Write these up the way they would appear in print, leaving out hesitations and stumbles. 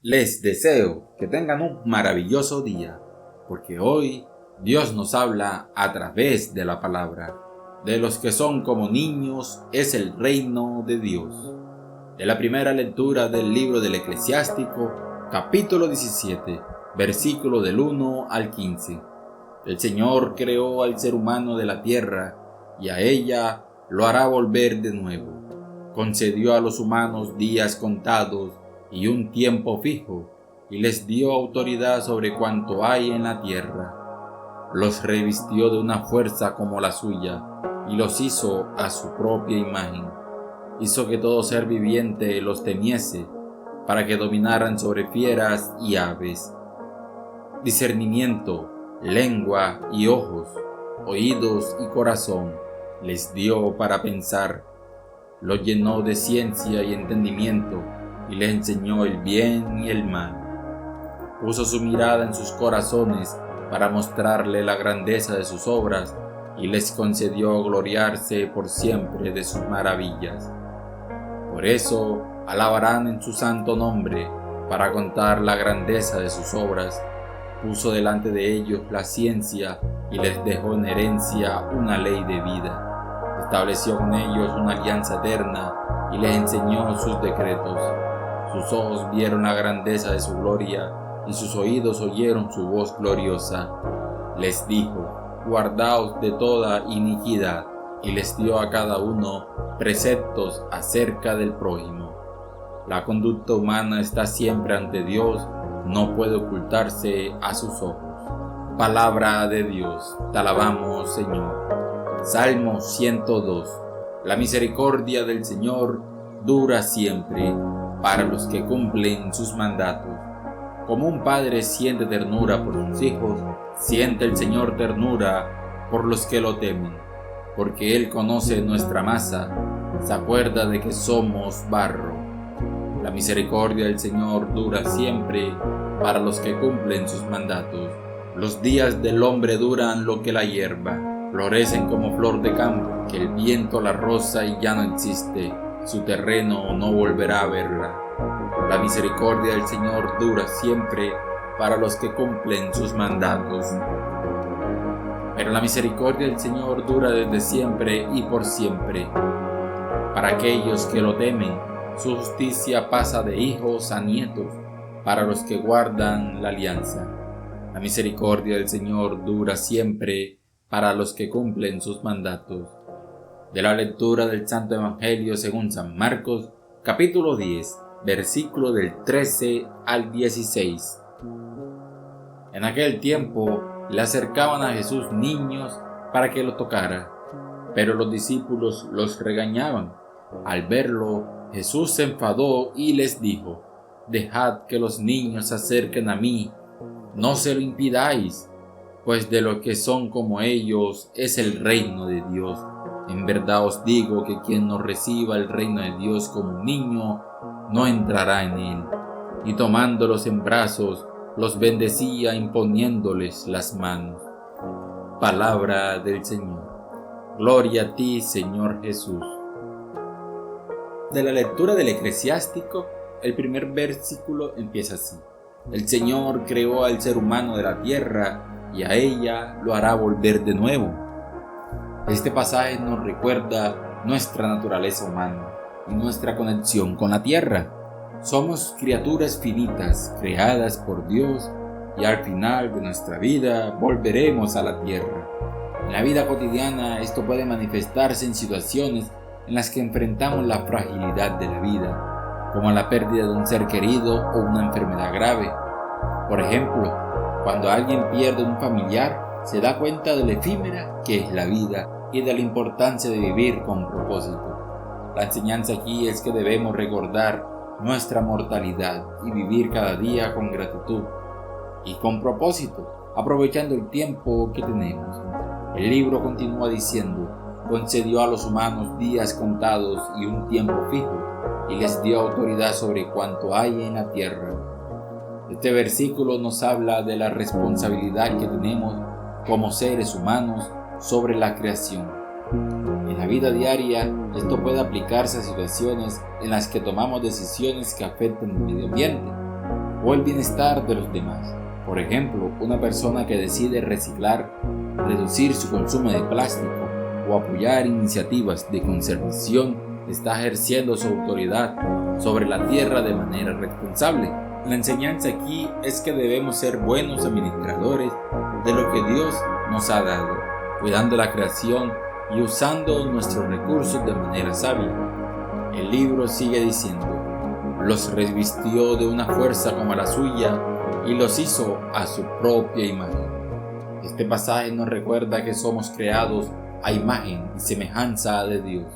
Les deseo que tengan un maravilloso día, porque hoy Dios nos habla a través de la palabra. De los que son como niños es el reino de Dios. De la primera lectura del libro del Eclesiástico, capítulo 17, versículo del 1 al 15. El Señor creó al ser humano de la tierra y a ella lo hará volver de nuevo. Concedió a los humanos días contados y un tiempo fijo, y les dio autoridad sobre cuanto hay en la tierra. Los revistió de una fuerza como la suya, y los hizo a su propia imagen. Hizo que todo ser viviente los temiese, para que dominaran sobre fieras y aves. Discernimiento, lengua y ojos, oídos y corazón, les dio para pensar. Los llenó de ciencia y entendimiento, y les enseñó el bien y el mal. Puso su mirada en sus corazones para mostrarle la grandeza de sus obras, y les concedió gloriarse por siempre de sus maravillas. Por eso alabarán en su santo nombre, para contar la grandeza de sus obras. Puso delante de ellos la ciencia, y les dejó en herencia una ley de vida. Estableció con ellos una alianza eterna, y les enseñó sus decretos. Sus ojos vieron la grandeza de su gloria, y sus oídos oyeron su voz gloriosa. Les dijo: guardaos de toda iniquidad, y les dio a cada uno preceptos acerca del prójimo. La conducta humana está siempre ante Dios, no puede ocultarse a sus ojos. Palabra de Dios, te alabamos, Señor. Salmo 102. La misericordia del Señor dura siempre para los que cumplen sus mandatos. Como un padre siente ternura por sus hijos, siente el Señor ternura por los que lo temen, porque Él conoce nuestra masa, se acuerda de que somos barro. La misericordia del Señor dura siempre para los que cumplen sus mandatos. Los días del hombre duran lo que la hierba, florecen como flor de campo, que el viento la roza y ya no existe. Su terreno no volverá a verla. La misericordia del Señor dura siempre para los que cumplen sus mandatos. Pero la misericordia del Señor dura desde siempre y por siempre. Para aquellos que lo temen, su justicia pasa de hijos a nietos, para los que guardan la alianza. La misericordia del Señor dura siempre para los que cumplen sus mandatos. De la lectura del Santo Evangelio según San Marcos, capítulo 10, versículo del 13 al 16. En aquel tiempo le acercaban a Jesús niños para que lo tocara, pero los discípulos los regañaban. Al verlo, Jesús se enfadó y les dijo: dejad que los niños se acerquen a mí, no se lo impidáis, pues de los que son como ellos es el reino de Dios. En verdad os digo que quien no reciba el reino de Dios como un niño, no entrará en él. Y tomándolos en brazos, los bendecía imponiéndoles las manos. Palabra del Señor. Gloria a ti, Señor Jesús. De la lectura del Eclesiástico, el primer versículo empieza así: el Señor creó al ser humano de la tierra, y a ella lo hará volver de nuevo. Este pasaje nos recuerda nuestra naturaleza humana y nuestra conexión con la tierra. Somos criaturas finitas, creadas por Dios, y al final de nuestra vida volveremos a la tierra. En la vida cotidiana esto puede manifestarse en situaciones en las que enfrentamos la fragilidad de la vida, como la pérdida de un ser querido o una enfermedad grave. Por ejemplo, cuando alguien pierde un familiar, se da cuenta de lo efímera que es la vida y de la importancia de vivir con propósito. La enseñanza aquí es que debemos recordar nuestra mortalidad y vivir cada día con gratitud y con propósito, aprovechando el tiempo que tenemos. El libro continúa diciendo: concedió a los humanos días contados y un tiempo fijo, y les dio autoridad sobre cuanto hay en la tierra. Este versículo nos habla de la responsabilidad que tenemos como seres humanos sobre la creación. En la vida diaria, esto puede aplicarse a situaciones en las que tomamos decisiones que afectan el medio ambiente. o el bienestar de los demás. Por ejemplo, una persona que decide reciclar, reducir su consumo de plástico o apoyar iniciativas de conservación está ejerciendo su autoridad sobre la tierra de manera responsable. La enseñanza aquí es que debemos ser buenos administradores de lo que Dios nos ha dado, cuidando la creación y usando nuestros recursos de manera sabia. El libro sigue diciendo: los revistió de una fuerza como la suya y los hizo a su propia imagen. Este pasaje nos recuerda que somos creados a imagen y semejanza de Dios,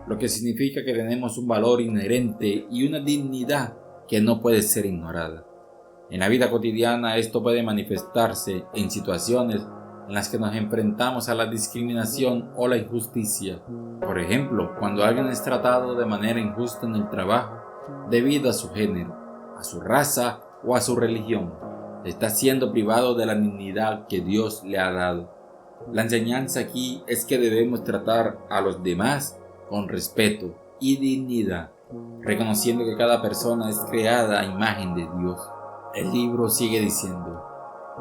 lo que significa que tenemos un valor inherente y una dignidad que no puede ser ignorada. En la vida cotidiana esto puede manifestarse en situaciones en las que nos enfrentamos a la discriminación o la injusticia. Por ejemplo, cuando alguien es tratado de manera injusta en el trabajo debido a su género, a su raza o a su religión, está siendo privado de la dignidad que Dios le ha dado. La enseñanza aquí es que debemos tratar a los demás con respeto y dignidad, reconociendo que cada persona es creada a imagen de Dios. El libro sigue diciendo: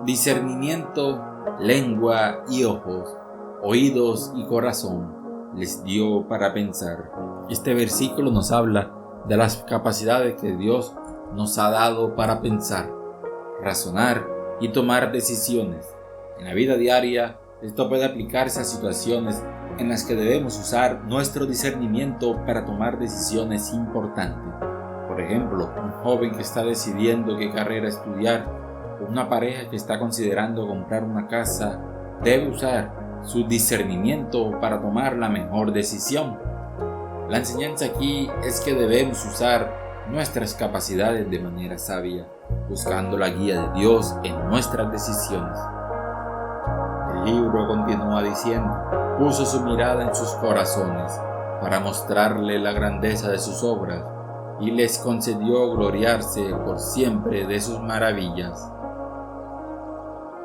discernimiento, lengua y ojos, oídos y corazón les dio para pensar. Este versículo nos habla de las capacidades que Dios nos ha dado para pensar, razonar y tomar decisiones. En la vida diaria, esto puede aplicarse a situaciones en las que debemos usar nuestro discernimiento para tomar decisiones importantes. Por ejemplo, un joven que está decidiendo qué carrera estudiar, o una pareja que está considerando comprar una casa, debe usar su discernimiento para tomar la mejor decisión. La enseñanza aquí es que debemos usar nuestras capacidades de manera sabia, buscando la guía de Dios en nuestras decisiones. El libro continúa diciendo: puso su mirada en sus corazones para mostrarle la grandeza de sus obras y les concedió gloriarse por siempre de sus maravillas.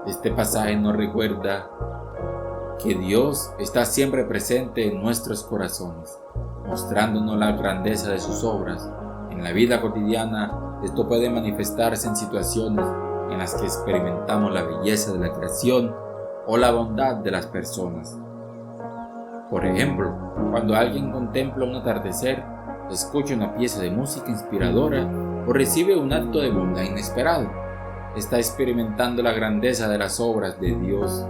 Este pasaje nos recuerda que Dios está siempre presente en nuestros corazones, mostrándonos la grandeza de sus obras. En la vida cotidiana, esto puede manifestarse en situaciones en las que experimentamos la belleza de la creación o la bondad de las personas. Por ejemplo, cuando alguien contempla un atardecer, escucha una pieza de música inspiradora o recibe un acto de bondad inesperado, está experimentando la grandeza de las obras de Dios.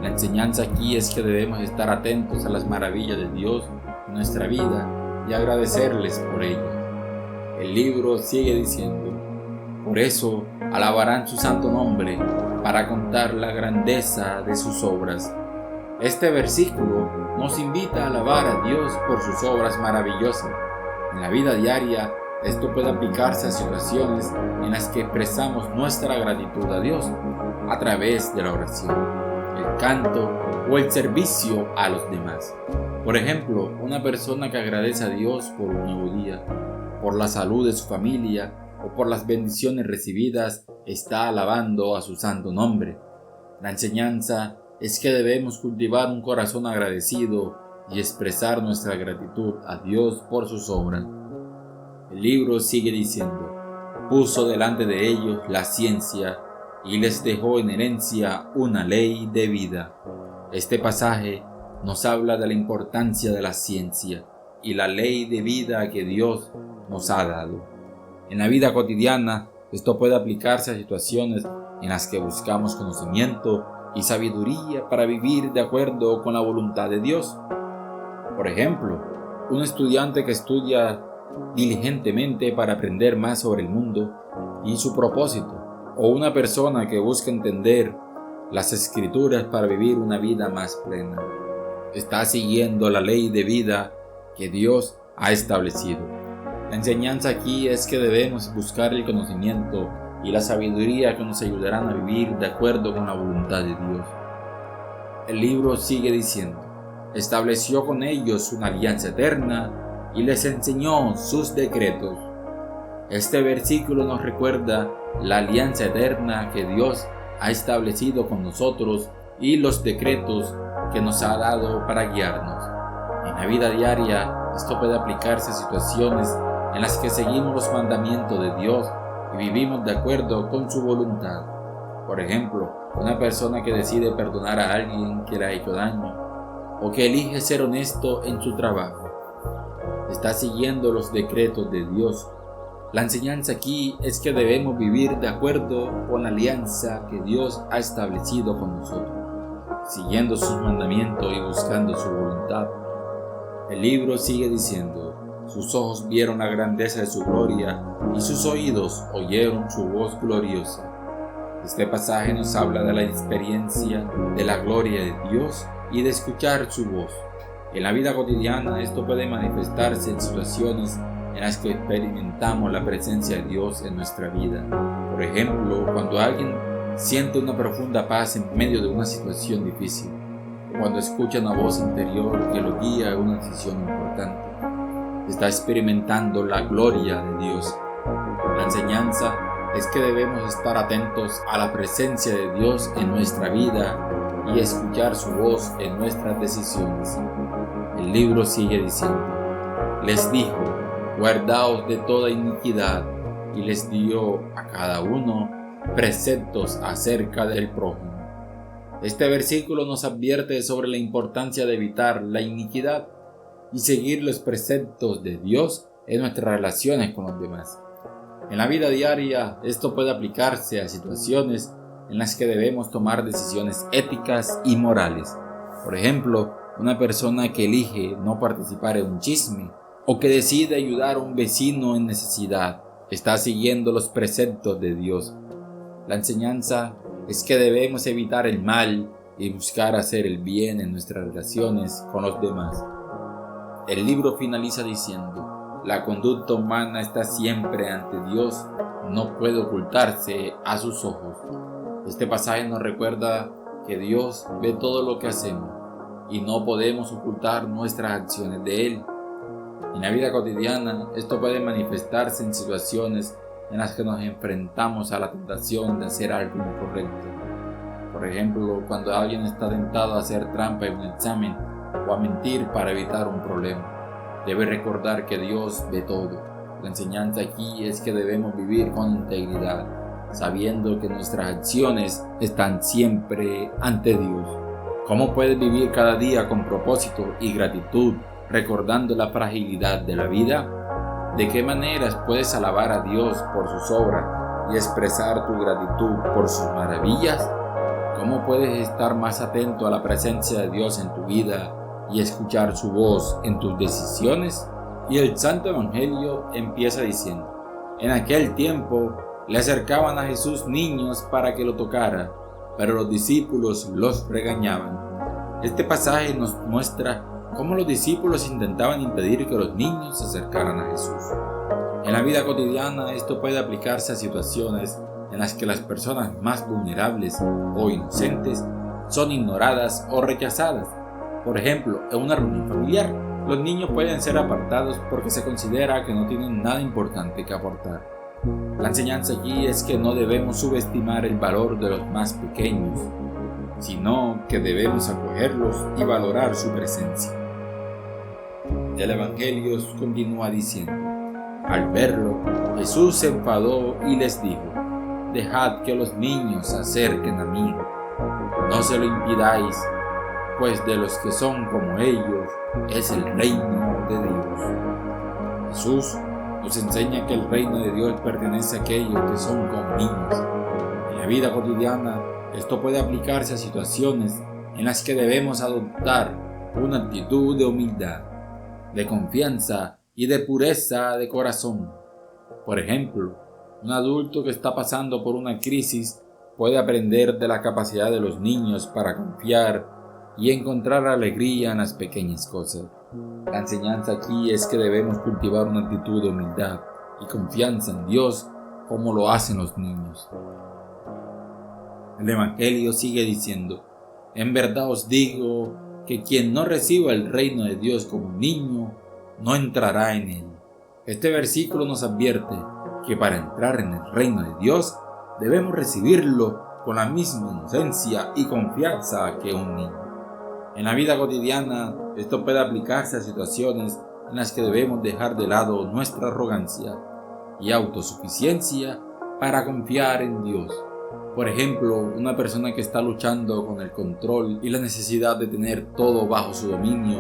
La enseñanza aquí es que debemos estar atentos a las maravillas de Dios en nuestra vida y agradecerles por ellas. El libro sigue diciendo: por eso alabarán su santo nombre para contar la grandeza de sus obras. Este versículo nos invita a alabar a Dios por sus obras maravillosas. En la vida diaria, esto puede aplicarse a situaciones en las que expresamos nuestra gratitud a Dios a través de la oración, el canto o el servicio a los demás. Por ejemplo, una persona que agradece a Dios por un nuevo día, por la salud de su familia o por las bendiciones recibidas, está alabando a su santo nombre. La enseñanza es que debemos cultivar un corazón agradecido y expresar nuestra gratitud a Dios por sus obras. El libro sigue diciendo: puso delante de ellos la ciencia y les dejó en herencia una ley de vida. Este pasaje nos habla de la importancia de la ciencia y la ley de vida que Dios nos ha dado. En la vida cotidiana, esto puede aplicarse a situaciones en las que buscamos conocimiento y sabiduría para vivir de acuerdo con la voluntad de Dios. Por ejemplo, un estudiante que estudia diligentemente para aprender más sobre el mundo y su propósito, o una persona que busca entender las Escrituras para vivir una vida más plena, está siguiendo la ley de vida que Dios ha establecido. La enseñanza aquí es que debemos buscar el conocimiento y la sabiduría que nos ayudarán a vivir de acuerdo con la voluntad de Dios. El libro sigue diciendo: estableció con ellos una alianza eterna y les enseñó sus decretos. Este versículo nos recuerda la alianza eterna que Dios ha establecido con nosotros y los decretos que nos ha dado para guiarnos. En la vida diaria, esto puede aplicarse a situaciones en las que seguimos los mandamientos de Dios y vivimos de acuerdo con su voluntad. Por ejemplo, una persona que decide perdonar a alguien que le ha hecho daño o que elige ser honesto en su trabajo, está siguiendo los decretos de Dios. La enseñanza aquí es que debemos vivir de acuerdo con la alianza que Dios ha establecido con nosotros, siguiendo sus mandamientos y buscando su voluntad. El libro sigue diciendo: sus ojos vieron la grandeza de su gloria y sus oídos oyeron su voz gloriosa. Este pasaje nos habla de la experiencia de la gloria de Dios y de escuchar su voz. En la vida cotidiana esto puede manifestarse en situaciones en las que experimentamos la presencia de Dios en nuestra vida. Por ejemplo, cuando alguien siente una profunda paz en medio de una situación difícil, o cuando escucha una voz interior que lo guía a una decisión importante, está experimentando la gloria de Dios. La enseñanza es que debemos estar atentos a la presencia de Dios en nuestra vida y escuchar su voz en nuestras decisiones. El libro sigue diciendo: les dijo, guardaos de toda iniquidad, y les dio a cada uno preceptos acerca del prójimo. Este versículo nos advierte sobre la importancia de evitar la iniquidad y seguir los preceptos de Dios en nuestras relaciones con los demás. En la vida diaria, esto puede aplicarse a situaciones en las que debemos tomar decisiones éticas y morales. Por ejemplo, una persona que elige no participar en un chisme o que decide ayudar a un vecino en necesidad está siguiendo los preceptos de Dios. La enseñanza es que debemos evitar el mal y buscar hacer el bien en nuestras relaciones con los demás. El libro finaliza diciendo: la conducta humana está siempre ante Dios, no puede ocultarse a sus ojos. Este pasaje nos recuerda que Dios ve todo lo que hacemos y no podemos ocultar nuestras acciones de Él. En la vida cotidiana, esto puede manifestarse en situaciones en las que nos enfrentamos a la tentación de hacer algo incorrecto. Por ejemplo, cuando alguien está tentado a hacer trampa en un examen o a mentir para evitar un problema, debe recordar que Dios ve todo. La enseñanza aquí es que debemos vivir con integridad, sabiendo que nuestras acciones están siempre ante Dios. ¿Cómo puedes vivir cada día con propósito y gratitud, recordando la fragilidad de la vida? ¿De qué maneras puedes alabar a Dios por sus obras y expresar tu gratitud por sus maravillas? ¿Cómo puedes estar más atento a la presencia de Dios en tu vida y escuchar su voz en tus decisiones? Y el Santo Evangelio empieza diciendo: en aquel tiempo le acercaban a Jesús niños para que lo tocara, pero los discípulos los regañaban. Este pasaje nos muestra cómo los discípulos intentaban impedir que los niños se acercaran a Jesús. En la vida cotidiana esto puede aplicarse a situaciones en las que las personas más vulnerables o inocentes son ignoradas o rechazadas. Por ejemplo, en una reunión familiar, los niños pueden ser apartados porque se considera que no tienen nada importante que aportar. La enseñanza aquí es que no debemos subestimar el valor de los más pequeños, sino que debemos acogerlos y valorar su presencia. El Evangelio continúa diciendo: al verlo, Jesús se enfadó y les dijo: dejad que los niños se acerquen a mí, no se lo impidáis, pues de los que son como ellos es el reino de Dios. Jesús nos enseña que el reino de Dios pertenece a aquellos que son como niños. En la vida cotidiana, esto puede aplicarse a situaciones en las que debemos adoptar una actitud de humildad, de confianza y de pureza de corazón. Por ejemplo, un adulto que está pasando por una crisis puede aprender de la capacidad de los niños para confiar y encontrar alegría en las pequeñas cosas. La enseñanza aquí es que debemos cultivar una actitud de humildad y confianza en Dios como lo hacen los niños. El Evangelio sigue diciendo: en verdad os digo que quien no reciba el reino de Dios como un niño, no entrará en él. Este versículo nos advierte que para entrar en el reino de Dios debemos recibirlo con la misma inocencia y confianza que un niño. En la vida cotidiana, esto puede aplicarse a situaciones en las que debemos dejar de lado nuestra arrogancia y autosuficiencia para confiar en Dios. Por ejemplo, una persona que está luchando con el control y la necesidad de tener todo bajo su dominio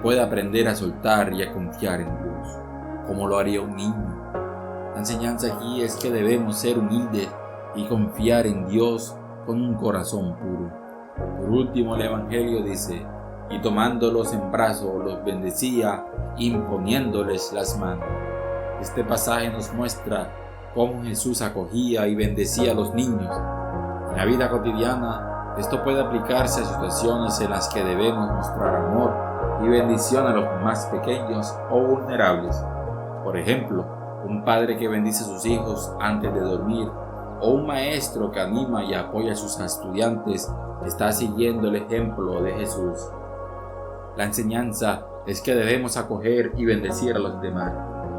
puede aprender a soltar y a confiar en Dios, como lo haría un niño. La enseñanza aquí es que debemos ser humildes y confiar en Dios con un corazón puro. Por último, el Evangelio dice: y tomándolos en brazos los bendecía, imponiéndoles las manos. Este pasaje nos muestra cómo Jesús acogía y bendecía a los niños. En la vida cotidiana, esto puede aplicarse a situaciones en las que debemos mostrar amor y bendición a los más pequeños o vulnerables. Por ejemplo, un padre que bendice a sus hijos antes de dormir, o un maestro que anima y apoya a sus estudiantes está siguiendo el ejemplo de Jesús. La enseñanza es que debemos acoger y bendecir a los demás,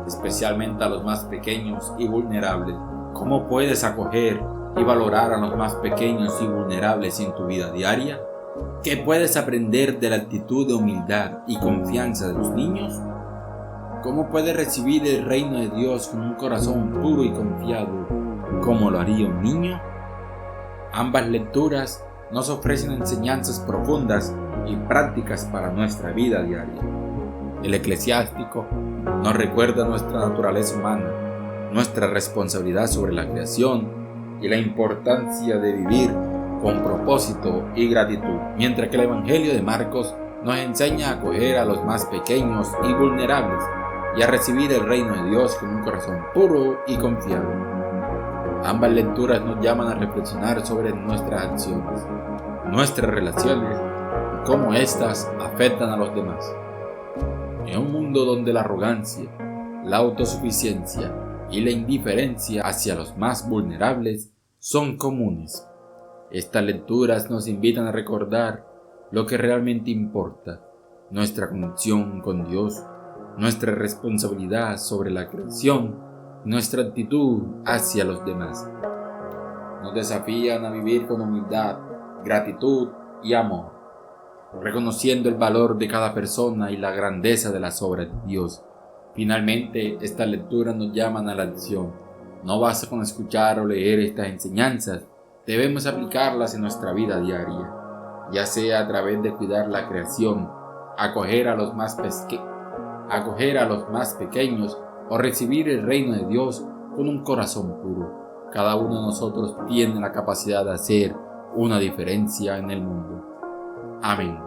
especialmente a los más pequeños y vulnerables. ¿Cómo puedes acoger y valorar a los más pequeños y vulnerables en tu vida diaria? ¿Qué puedes aprender de la actitud de humildad y confianza de los niños? ¿Cómo puedes recibir el reino de Dios con un corazón puro y confiado, como lo haría un niño? Ambas lecturas nos ofrecen enseñanzas profundas y prácticas para nuestra vida diaria. El Eclesiástico nos recuerda nuestra naturaleza humana, nuestra responsabilidad sobre la creación y la importancia de vivir con propósito y gratitud, mientras que el Evangelio de Marcos nos enseña a acoger a los más pequeños y vulnerables y a recibir el reino de Dios con un corazón puro y confiado. Ambas lecturas nos llaman a reflexionar sobre nuestras acciones, nuestras relaciones y cómo éstas afectan a los demás. En un mundo donde la arrogancia, la autosuficiencia y la indiferencia hacia los más vulnerables son comunes, estas lecturas nos invitan a recordar lo que realmente importa: nuestra conexión con Dios, nuestra responsabilidad sobre la creación, nuestra actitud hacia los demás. Nos desafían a vivir con humildad, gratitud y amor, reconociendo el valor de cada persona y la grandeza de las obras de Dios. Finalmente, estas lecturas nos llaman a la acción. No basta con escuchar o leer estas enseñanzas, debemos aplicarlas en nuestra vida diaria, ya sea a través de cuidar la creación, acoger a los más pequeños o recibir el reino de Dios con un corazón puro. Cada uno de nosotros tiene la capacidad de hacer una diferencia en el mundo. Amén.